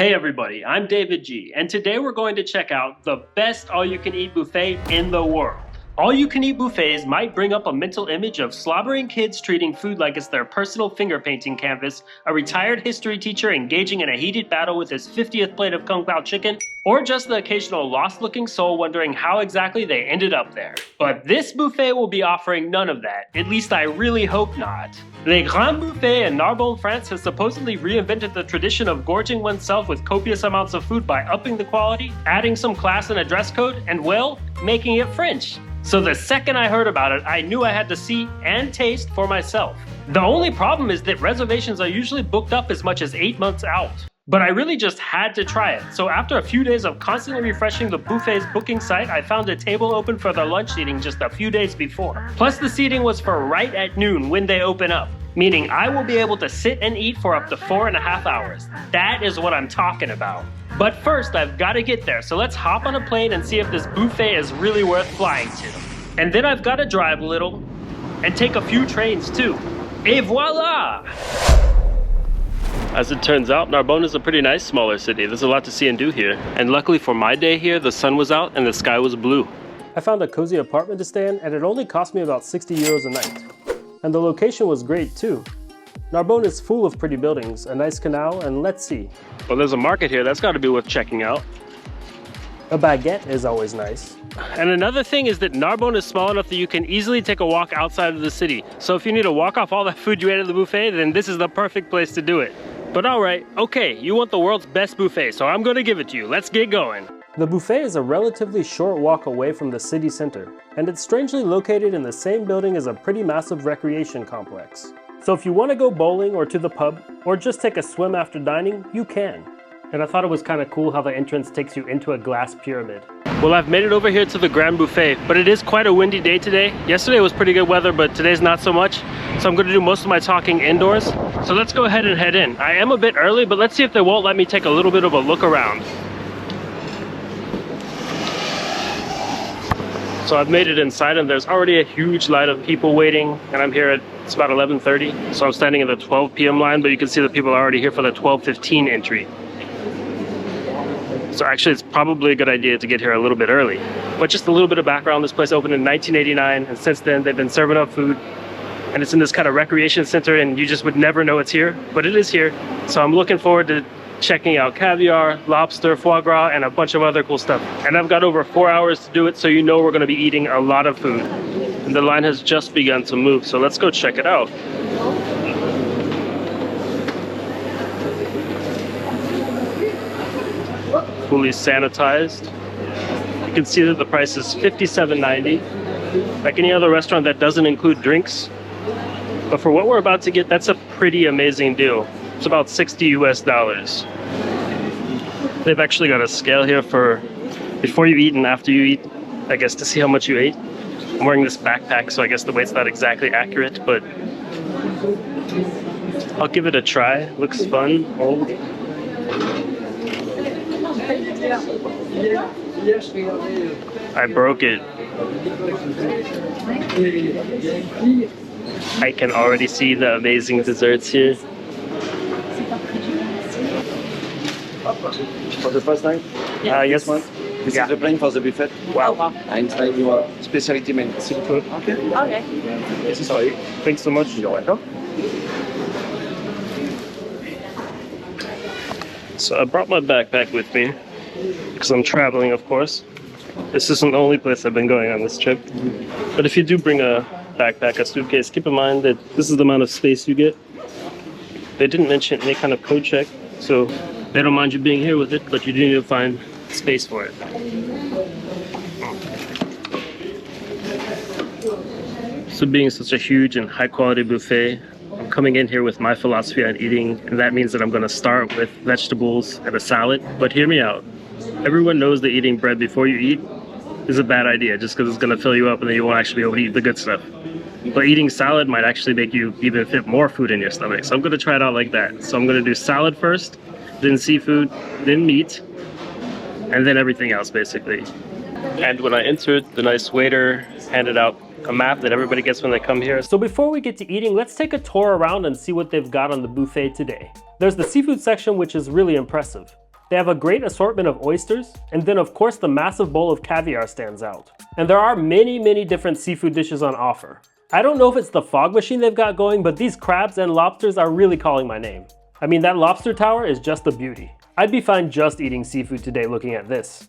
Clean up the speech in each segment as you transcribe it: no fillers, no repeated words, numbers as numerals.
Hey everybody, I'm David G, and today we're going to check out the best all-you-can-eat buffet in the world. All-you-can-eat buffets might bring up a mental image of slobbering kids treating food like it's their personal finger painting canvas, a retired history teacher engaging in a heated battle with his 50th plate of Kung Pao chicken, or just the occasional lost-looking soul wondering how exactly they ended up there. But this buffet will be offering none of that, at least I really hope not. Le Grand Buffet in Narbonne, France has supposedly reinvented the tradition of gorging oneself with copious amounts of food by upping the quality, adding some class and a dress code, and well, making it French. So the second I heard about it, I knew I had to see and taste for myself. The only problem is that reservations are usually booked up as much as 8 months out. But I really just had to try it, so after a few days of constantly refreshing the buffet's booking site, I found a table open for their lunch seating just a few days before. Plus the seating was for right at noon when they open up, meaning I will be able to sit and eat for up to 4.5 hours. That is what I'm talking about. But first, I've got to get there, so let's hop on a plane and see if this buffet is really worth flying to. And then I've got to drive a little, and take a few trains too. Et voila! As it turns out, Narbonne is a pretty nice smaller city. There's a lot to see and do here. And luckily for my day here, the sun was out and the sky was blue. I found a cozy apartment to stay in, and it only cost me about 60 euros a night. And the location was great too. Narbonne is full of pretty buildings, a nice canal, and let's see. Well, there's a market here. That's got to be worth checking out. A baguette is always nice. And another thing is that Narbonne is small enough that you can easily take a walk outside of the city. So if you need to walk off all that food you ate at the buffet, then this is the perfect place to do it. But alright, okay, you want the world's best buffet, so I'm gonna give it to you. Let's get going. The buffet is a relatively short walk away from the city center, and it's strangely located in the same building as a pretty massive recreation complex. So if you want to go bowling or to the pub, or just take a swim after dining, you can. And I thought it was kind of cool how the entrance takes you into a glass pyramid. Well, I've made it over here to the Grand Buffet, but it is quite a windy day today. Yesterday was pretty good weather, but today's not so much. So I'm going to do most of my talking indoors. So let's go ahead and head in. I am a bit early, but let's see if they won't let me take a little bit of a look around. So I've made it inside and there's already a huge line of people waiting, and I'm here at, it's about 11:30. So I'm standing in the 12 p.m. line, but you can see that people are already here for the 12:15 entry. So actually it's probably a good idea to get here a little bit early. But just a little bit of background, this place opened in 1989, and since then they've been serving up food. And it's in this kind of recreation center, and you just would never know it's here, but it is here. So I'm looking forward to checking out caviar, lobster, foie gras, and a bunch of other cool stuff. And I've got over 4 hours to do it, so you know we're gonna be eating a lot of food. And the line has just begun to move, so let's go check it out. Fully sanitized. You can see that the price is $57.90. Like any other restaurant, that doesn't include drinks. But for what we're about to get, that's a pretty amazing deal. It's about $60 US. They've actually got a scale here for before you eat and after you eat, I guess, to see how much you ate. I'm wearing this backpack, so I guess the weight's not exactly accurate, but I'll give it a try. Looks fun. I broke it. I can already see the amazing desserts here. For the first time? Yes. This is the plan for the buffet. Wow. And try your specialty menu. Super. Okay. Okay. This is for you. Thanks so much. You're welcome. So I brought my backpack with me because I'm traveling, of course. This isn't the only place I've been going on this trip. But if you do bring a backpack, a suitcase, keep in mind that this is the amount of space you get. They didn't mention any kind of code check, so they don't mind you being here with it, but you do need to find space for it. So being such a huge and high quality buffet, I'm coming in here with my philosophy on eating, and that means that I'm going to start with vegetables and a salad. But hear me out. Everyone knows that eating bread before you eat is a bad idea, just because it's going to fill you up and then you won't actually be able to eat the good stuff. But eating salad might actually make you even fit more food in your stomach. So I'm going to try it out like that. So I'm going to do salad first, then seafood, then meat, and then everything else basically. And when I entered, the nice waiter handed out a map that everybody gets when they come here. So before we get to eating, let's take a tour around and see what they've got on the buffet today. There's the seafood section, which is really impressive. They have a great assortment of oysters, and then of course the massive bowl of caviar stands out. And there are many different seafood dishes on offer. I don't know if it's the fog machine they've got going, but these crabs and lobsters are really calling my name. I mean, that lobster tower is just a beauty. I'd be fine just eating seafood today looking at this.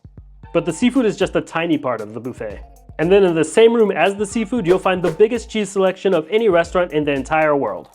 But the seafood is just a tiny part of the buffet. And then in the same room as the seafood, you'll find the biggest cheese selection of any restaurant in the entire world.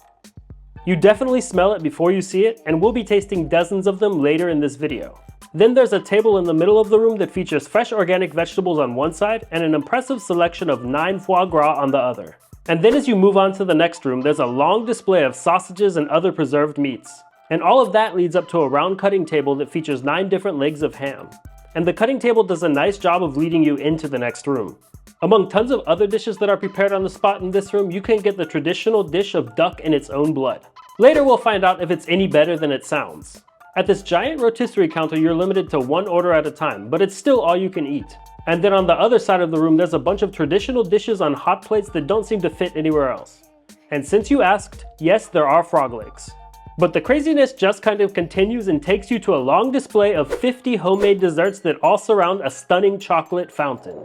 You definitely smell it before you see it, and we'll be tasting dozens of them later in this video. Then there's a table in the middle of the room that features fresh organic vegetables on one side and an impressive selection of 9 foie gras on the other. And then as you move on to the next room, there's a long display of sausages and other preserved meats. And all of that leads up to a round cutting table that features 9 different legs of ham. And the cutting table does a nice job of leading you into the next room. Among tons of other dishes that are prepared on the spot in this room, you can get the traditional dish of duck in its own blood. Later we'll find out if it's any better than it sounds. At this giant rotisserie counter, you're limited to 1 order at a time, but it's still all you can eat. And then on the other side of the room, there's a bunch of traditional dishes on hot plates that don't seem to fit anywhere else. And since you asked, yes, there are frog legs. But the craziness just kind of continues and takes you to a long display of 50 homemade desserts that all surround a stunning chocolate fountain.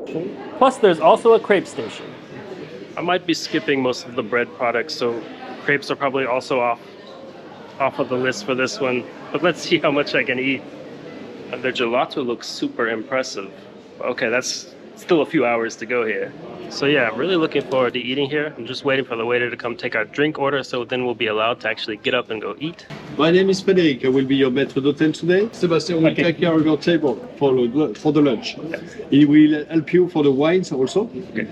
Plus there's also a crepe station. I might be skipping most of the bread products, so crepes are probably also off of the list for this one. But let's see how much I can eat. And their gelato looks super impressive. Okay, that's still a few hours to go here. So yeah, I'm really looking forward to eating here. I'm just waiting for the waiter to come take our drink order, so then we'll be allowed to actually get up and go eat. My name is Frederic. I will be your maître d'hôtel today. Sebastian will take care of your table for the lunch. He will help you for the wines also. Okay.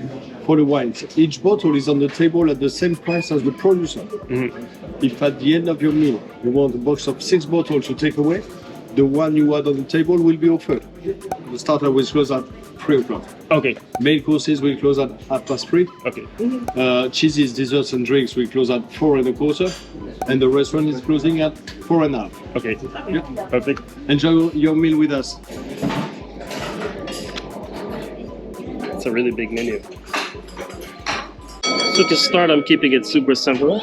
For the wines, each bottle is on the table at the same price as the producer. If at the end of your meal you want a box of 6 bottles to take away, the one you had on the table will be offered. The starter will close at 3 o'clock. Okay. Main courses will close at 3:30. Okay. Cheeses, desserts and drinks will close at 4:25. And the restaurant is closing at 4:30. Okay. Yeah. Perfect. Enjoy your meal with us. It's a really big menu. So to start, I'm keeping it super simple.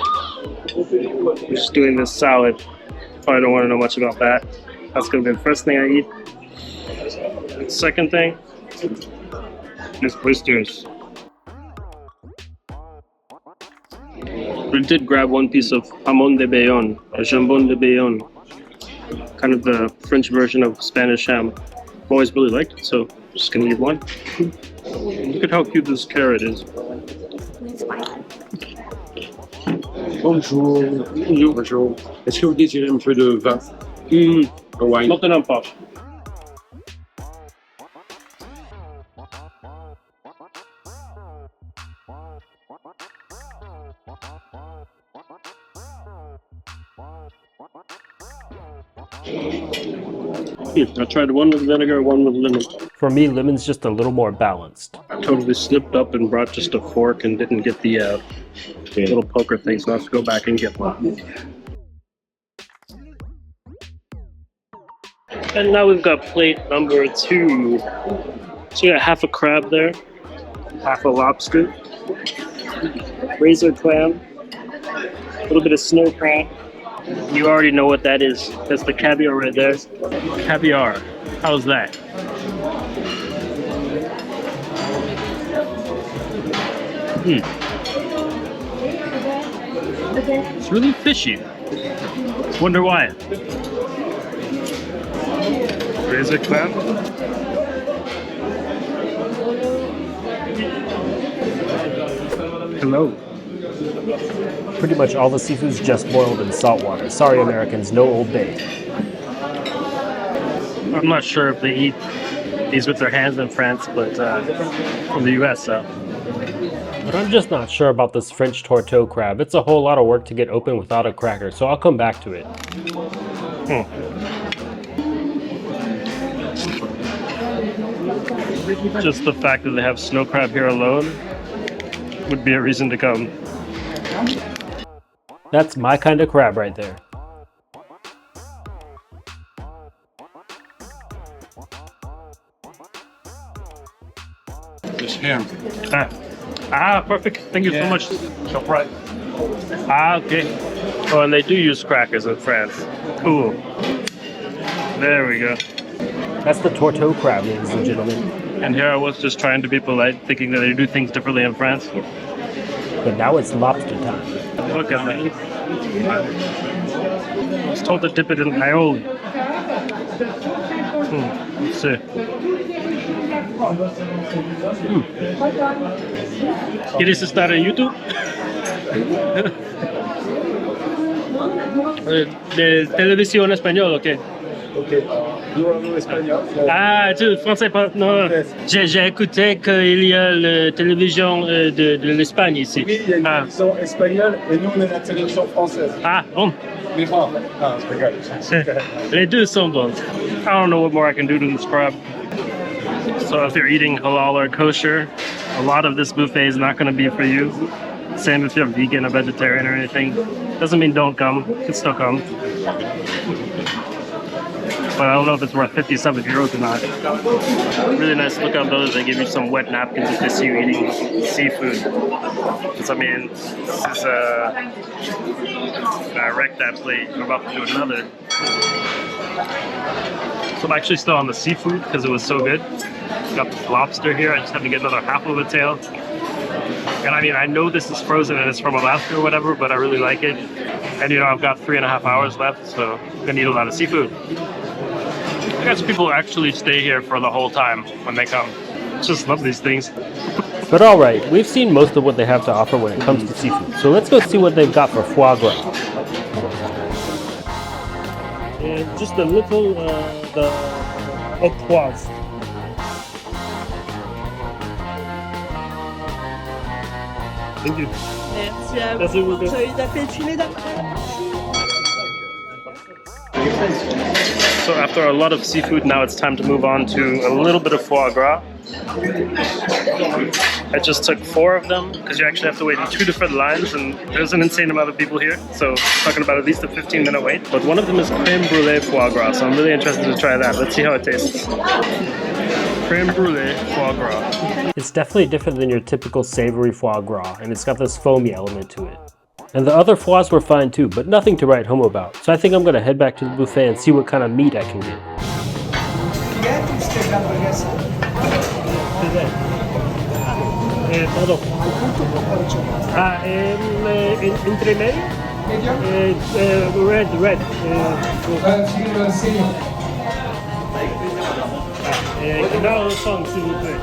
I'm just doing this salad. Probably don't want to know much about that. That's going to be the first thing I eat. Second thing is oysters. We did grab one piece of jamon de Bayonne, or jambon de Bayonne, kind of the French version of Spanish ham. I've always really liked it, so I'm just going to eat one. Look at how cute this carrot is. Bonjour. Bonjour. Est-ce que vous désirez un peu de vin? Wine. Maintenant pas. I tried one with vinegar, one with lemon. For me, lemon's just a little more balanced. I totally slipped up and brought just a fork and didn't get the little poker thing, so I have to go back and get one. And now we've got plate number 2. So we got half a crab there, half a lobster, razor clam, a little bit of snow crab. You already know what that is. That's the caviar right there. Caviar. How's that? It's really fishy. Wonder why. Razor clam. Hello. Pretty much all the seafood's just boiled in salt water. Sorry, Americans, no Old Bay. I'm not sure if they eat these with their hands in France, but from the US, so. But I'm just not sure about this French tourteau crab. It's a whole lot of work to get open without a cracker, so I'll come back to it. Just the fact that they have snow crab here alone would be a reason to come. That's my kind of crab right there. This ham. Perfect. Thank you so much. Surprise. Okay. Oh, and they do use crackers in France. Cool. There we go. That's the Torteau crab, ladies and gentlemen. And here I was just trying to be polite, thinking that they do things differently in France. But now it's lobster time. Look at that. I was told to dip it in aioli. Let's see. ¿Quieres estar en YouTube? De televisión español, ok. Ok. Nous parlons espagnol. Ah, tu français pas? Non. J'ai écouté qu'il y a la télévision de l'Espagne ici. Oui, il y a une télévision espagnole et nous on est la télévision française. Ah, bon. Mais bon, je rigole. Les deux sont bons. I don't know what more I can do to this crab. So if you're eating halal or kosher, a lot of this buffet is not going to be for you. Same if you're vegan or vegetarian or anything. Doesn't mean don't come. You can still come. But I don't know if it's worth 57 euros or not. Really nice. Look at those. They give you some wet napkins if they see you eating seafood. Because I mean, this is I wrecked that plate. I'm about to do another. So I'm actually still on the seafood because it was so good. Got the lobster here. I just have to get another half of a tail. And I mean, I know this is frozen and it's from Alaska or whatever, but I really like it. And you know, I've got 3.5 hours left, so I'm gonna eat a lot of seafood. I guess people actually stay here for the whole time when they come. Just love these things. But alright, we've seen most of what they have to offer when it comes to seafood. So let's go see what they've got for foie gras. And just a little, the poivre. Thank you. Merci à Merci vous. beaucoup. Soyez d'appétit, mesdames. So after a lot of seafood, now it's time to move on to a little bit of foie gras. I just took 4 of them because you actually have to wait in 2 different lines, and there's an insane amount of people here. So I'm talking about at least a 15-minute wait. But one of them is creme brulee foie gras, so I'm really interested to try that. Let's see how it tastes. Creme brulee foie gras. It's definitely different than your typical savory foie gras, and it's got this foamy element to it. And the other foies were fine too, but nothing to write home about. So I think I'm gonna head back to the buffet and see what kind of meat I can get. Todo. Entre medio? Red. Canal song, s'il vous plaît.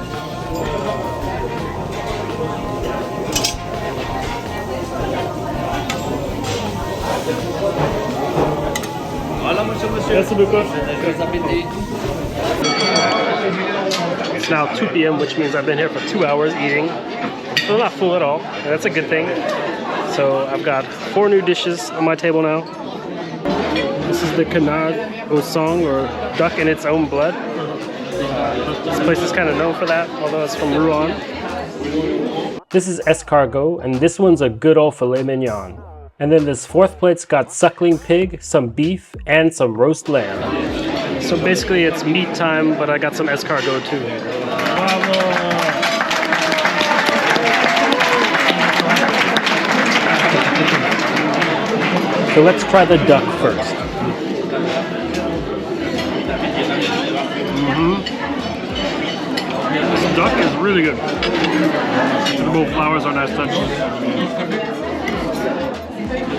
Merci beaucoup. It's now 2 p.m., which means I've been here for 2 hours eating. So I'm not full at all, and that's a good thing. So I've got 4 new dishes on my table now. This is the canard au sang, or duck in its own blood. This place is kind of known for that, although it's from Rouen. This is escargot, and this one's a good old filet mignon. And then this 4th plate's got suckling pig, some beef, and some roast lamb. So basically it's meat time, but I got some escargot too. So let's try the duck first. This duck is really good. The little flowers are nice touch.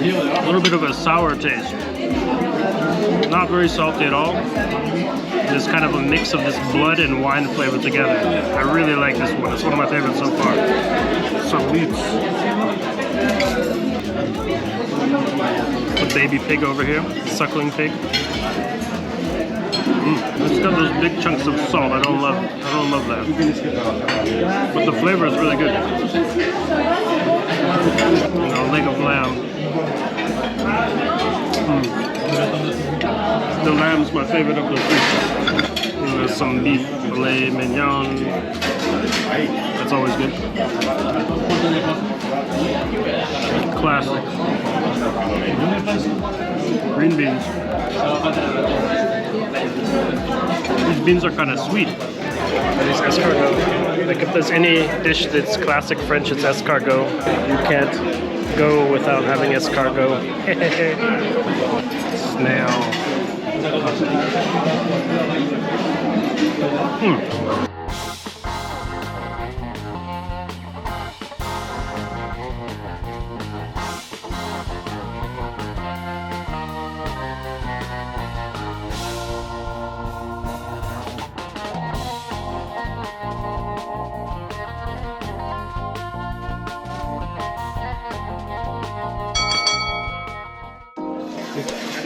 A little bit of a sour taste. Not very salty at all. Just kind of a mix of this blood and wine flavor together. I really like this one. It's one of my favorites so far. Some meats. The baby pig over here, suckling pig. It's got those big chunks of salt. I don't love that. But the flavor is really good. A leg of lamb. The lamb's my favorite of the 3. And there's some beef filet mignon. That's always good. Classic. Green beans. These beans are kind of sweet. And these escargot. Like if there's any dish that's classic French, it's escargot. You can't go without having escargot. Snail.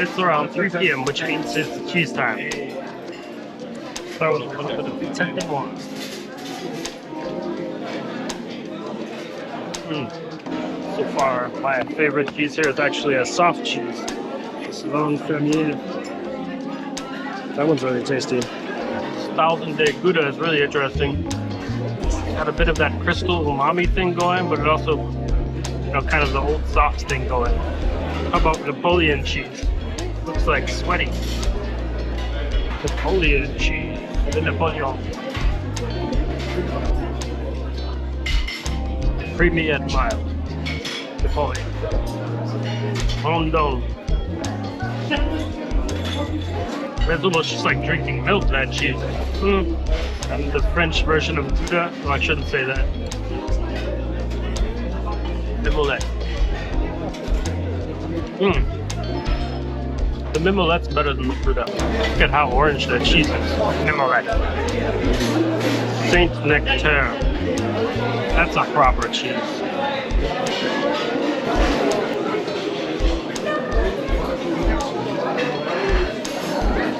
It's around 3 p.m., which means it's cheese time. So, a little bit of tempting one. So far, my favorite cheese here is actually a soft cheese. It's Long Fermier. That one's really tasty. This 1000-day Gouda is really interesting. It's got a bit of that crystal umami thing going, but it also, kind of the old soft thing going. How about Napoleon cheese? Looks like sweaty. Napoleon cheese. The Napoleon. Creamy and mild. Napoleon. Rondon. It's almost just like drinking milk, that cheese. And the French version of Gouda. Oh, I shouldn't say that. Mimolette. The Mimolette's better than the Gouda. Look at how orange that cheese is. Mimolette. Saint Nectaire. That's a proper cheese.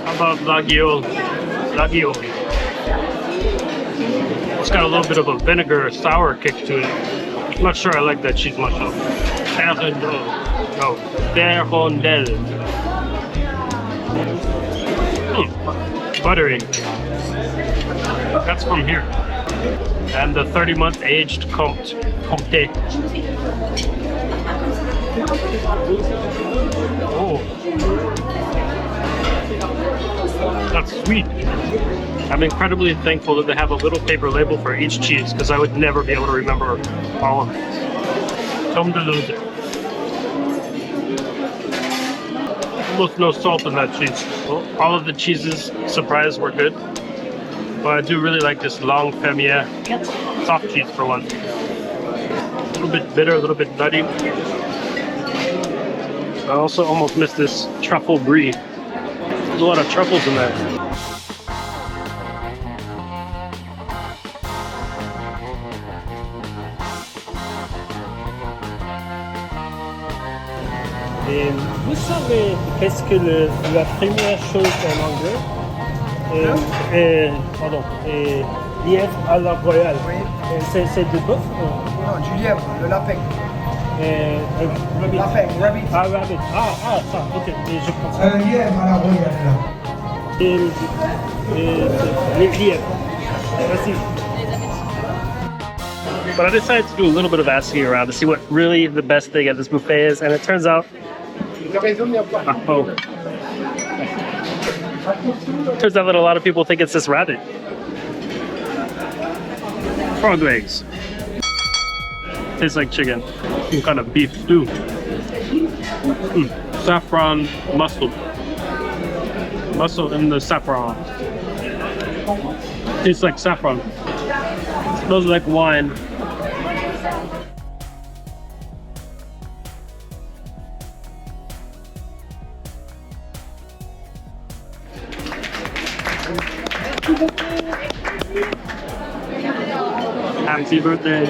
How about Laguiole? Laguiole. It's got a little bit of a vinegar sour kick to it. I'm not sure I like that cheese much though. Terrondelle. Buttery. That's from here. And the 30-month aged Comte. Oh. That's sweet. I'm incredibly thankful that they have a little paper label for each cheese because I would never be able to remember all of these. Tome de Loser. Almost no salt in that cheese. Well, all of the cheeses, surprise, were good. But I do really like this Long Fermier soft cheese for one. A little bit bitter, a little bit nutty. I also almost missed this truffle brie. There's a lot of truffles in there. Et vous savez qu'est-ce que la première chose en anglais lièvre à la royale. Oui. C'est du bœuf? Non, du lièvre, le lapin. Rabbit. Lapin, rabbit. Ah, rabbit. Ah, ça, ok. Et je comprends. Lièvre à la royale, là. Les lièvres. Merci. But I decided to do a little bit of asking around to see what really the best thing at this buffet is, and it turns out, turns out that a lot of people think it's this rabbit. Frog legs. Tastes like chicken. Some kind of beef stew. Saffron mussel. Mussel in the saffron. Tastes like saffron. Smells like wine. Happy birthday.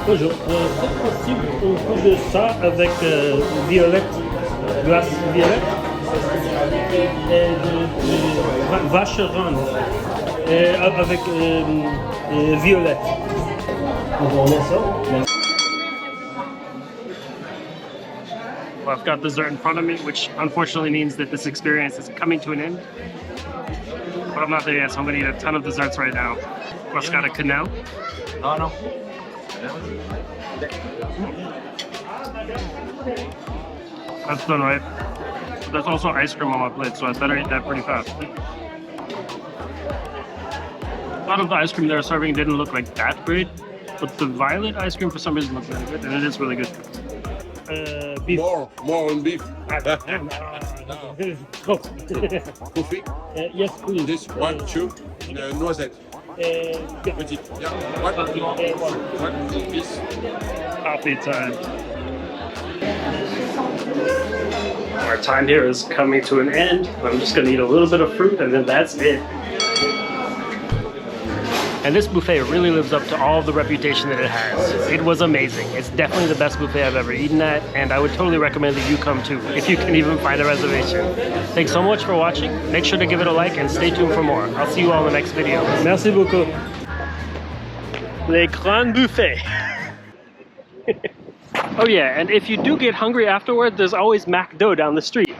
Bonjour. C'est possible un peu de ça avec violette, glace violette et de vacheron avec violette. On met ça. Well, I've got dessert in front of me, which unfortunately means that this experience is coming to an end. But I'm not there yet, so I'm going to eat a ton of desserts right now. Mascara Canal. No. That's done right. But there's also ice cream on my plate, so I better eat that pretty fast. A lot of the ice cream they were serving didn't look like that great, but the violet ice cream for some reason looks really good, and it is really good. beef. More on beef. Oh. Coffee. Yes, please. This one, two. Noisette. Petit. Yeah. One piece. Coffee time. Our time here is coming to an end. I'm just gonna eat a little bit of fruit and then that's it. And this buffet really lives up to all the reputation that it has. It was amazing. It's definitely the best buffet I've ever eaten at, and I would totally recommend that you come too, if you can even find a reservation. Thanks so much for watching. Make sure to give it a like and stay tuned for more. I'll see you all in the next video. Merci beaucoup. Les grands buffets. Oh yeah, and if you do get hungry afterward, there's always McDo down the street.